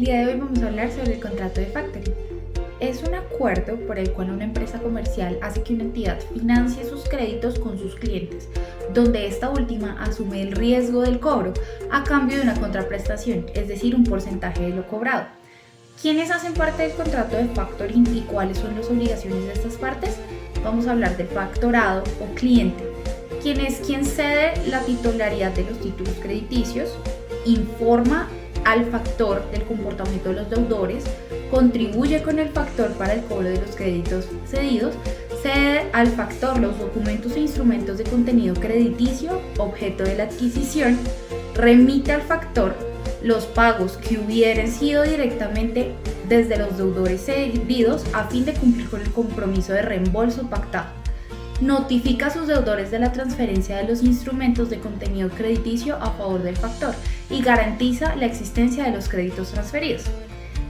El día de hoy vamos a hablar sobre el contrato de factoring. Es un acuerdo por el cual una empresa comercial hace que una entidad financie sus créditos con sus clientes, donde esta última asume el riesgo del cobro a cambio de una contraprestación, es decir, un porcentaje de lo cobrado. ¿Quiénes hacen parte del contrato de factoring y cuáles son las obligaciones de estas partes? Vamos a hablar del factorado o cliente, quien es quien cede la titularidad de los títulos crediticios, informa al factor del comportamiento de los deudores, contribuye con el factor para el cobro de los créditos cedidos, cede al factor los documentos e instrumentos de contenido crediticio, objeto de la adquisición, remite al factor los pagos que hubieran sido directamente desde los deudores cedidos a fin de cumplir con el compromiso de reembolso pactado. Notifica a sus deudores de la transferencia de los instrumentos de contenido crediticio a favor del factor y garantiza la existencia de los créditos transferidos.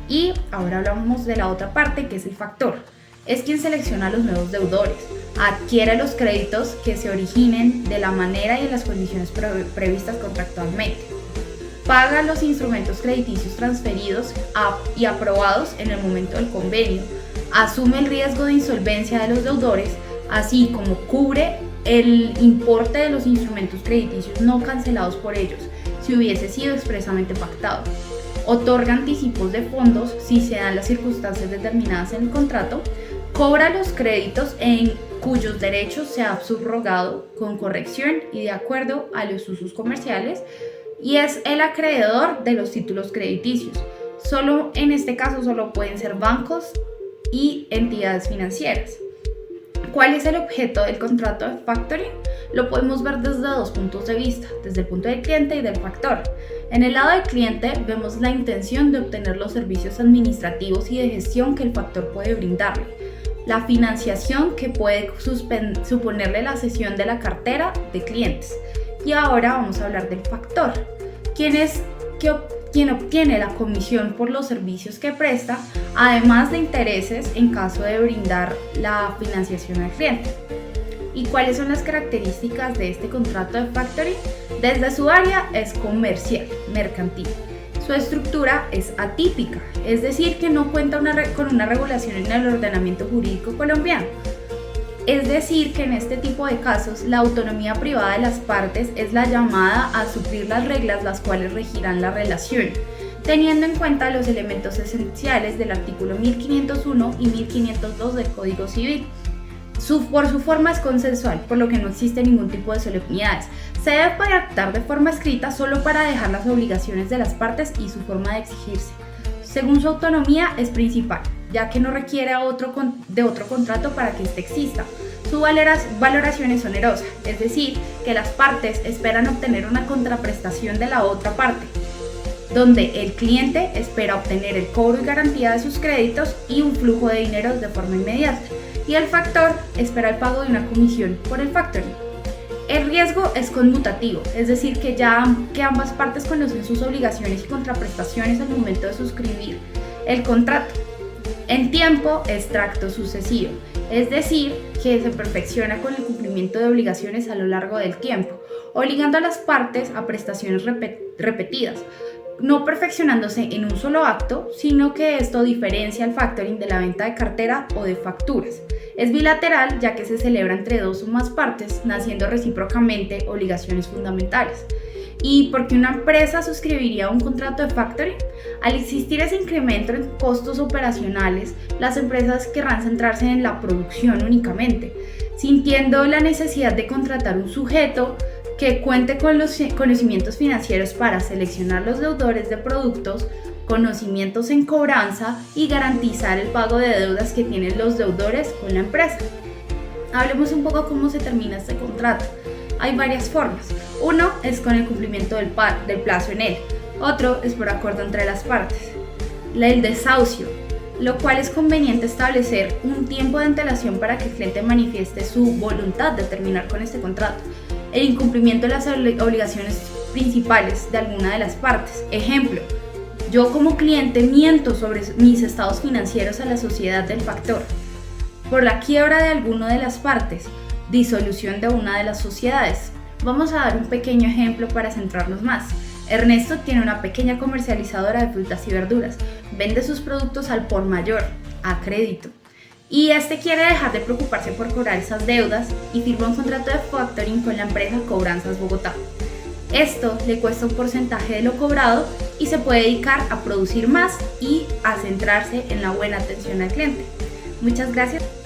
Y ahora hablamos de la otra parte, que es el factor. Es quien selecciona a los nuevos deudores, adquiere los créditos que se originen de la manera y en las condiciones previstas contractualmente, paga los instrumentos crediticios transferidos y aprobados en el momento del convenio, asume el riesgo de insolvencia de los deudores, así como cubre el importe de los instrumentos crediticios no cancelados por ellos, si hubiese sido expresamente pactado. Otorga anticipos de fondos si se dan las circunstancias determinadas en el contrato, cobra los créditos en cuyos derechos se ha subrogado con corrección y de acuerdo a los usos comerciales, y es el acreedor de los títulos crediticios. En este caso solo pueden ser bancos y entidades financieras. ¿Cuál es el objeto del contrato de factoring? Lo podemos ver desde dos puntos de vista, desde el punto del cliente y del factor. En el lado del cliente vemos la intención de obtener los servicios administrativos y de gestión que el factor puede brindarle, la financiación que puede suponerle la cesión de la cartera de clientes. Y ahora vamos a hablar del factor, quien obtiene la comisión por los servicios que presta, además de intereses en caso de brindar la financiación al cliente. ¿Y cuáles son las características de este contrato de factoring? Desde su área es comercial, mercantil. Su estructura es atípica, es decir, que no cuenta con una regulación en el ordenamiento jurídico colombiano. Es decir, que en este tipo de casos la autonomía privada de las partes es la llamada a suplir las reglas las cuales regirán la relación, teniendo en cuenta los elementos esenciales del artículo 1501 y 1502 del Código Civil. Por su forma es consensual, por lo que no existe ningún tipo de solemnidades. Se debe pactar de forma escrita solo para dejar las obligaciones de las partes y su forma de exigirse. Según su autonomía es principal, ya que no requiere de otro contrato para que éste exista. Su valoración es onerosa, es decir, que las partes esperan obtener una contraprestación de la otra parte, donde el cliente espera obtener el cobro y garantía de sus créditos y un flujo de dinero de forma inmediata, y el factor espera el pago de una comisión por el factoring. El riesgo es conmutativo, es decir, que ambas partes conocen sus obligaciones y contraprestaciones al momento de suscribir el contrato. En tiempo es tracto sucesivo, es decir, que se perfecciona con el cumplimiento de obligaciones a lo largo del tiempo, obligando a las partes a prestaciones repetidas, no perfeccionándose en un solo acto, sino que esto diferencia el factoring de la venta de cartera o de facturas. Es bilateral, ya que se celebra entre dos o más partes, naciendo recíprocamente obligaciones fundamentales. ¿Y por qué una empresa suscribiría un contrato de factoring? Al existir ese incremento en costos operacionales, las empresas querrán centrarse en la producción únicamente, sintiendo la necesidad de contratar un sujeto que cuente con los conocimientos financieros para seleccionar los deudores de productos, conocimientos en cobranza y garantizar el pago de deudas que tienen los deudores con la empresa. Hablemos un poco cómo se termina este contrato. Hay varias formas. Uno es con el cumplimiento del plazo en él. Otro es por acuerdo entre las partes. El desahucio, lo cual es conveniente establecer un tiempo de antelación para que el cliente manifieste su voluntad de terminar con este contrato. El incumplimiento de las obligaciones principales de alguna de las partes. Ejemplo, yo como cliente miento sobre mis estados financieros a la sociedad del factor. Por la quiebra de alguna de las partes, disolución de una de las sociedades. Vamos a dar un pequeño ejemplo para centrarnos más. Ernesto tiene una pequeña comercializadora de frutas y verduras. Vende sus productos al por mayor, a crédito. Y este quiere dejar de preocuparse por cobrar esas deudas y firma un contrato de factoring con la empresa Cobranzas Bogotá. Esto le cuesta un porcentaje de lo cobrado y se puede dedicar a producir más y a centrarse en la buena atención al cliente. Muchas gracias.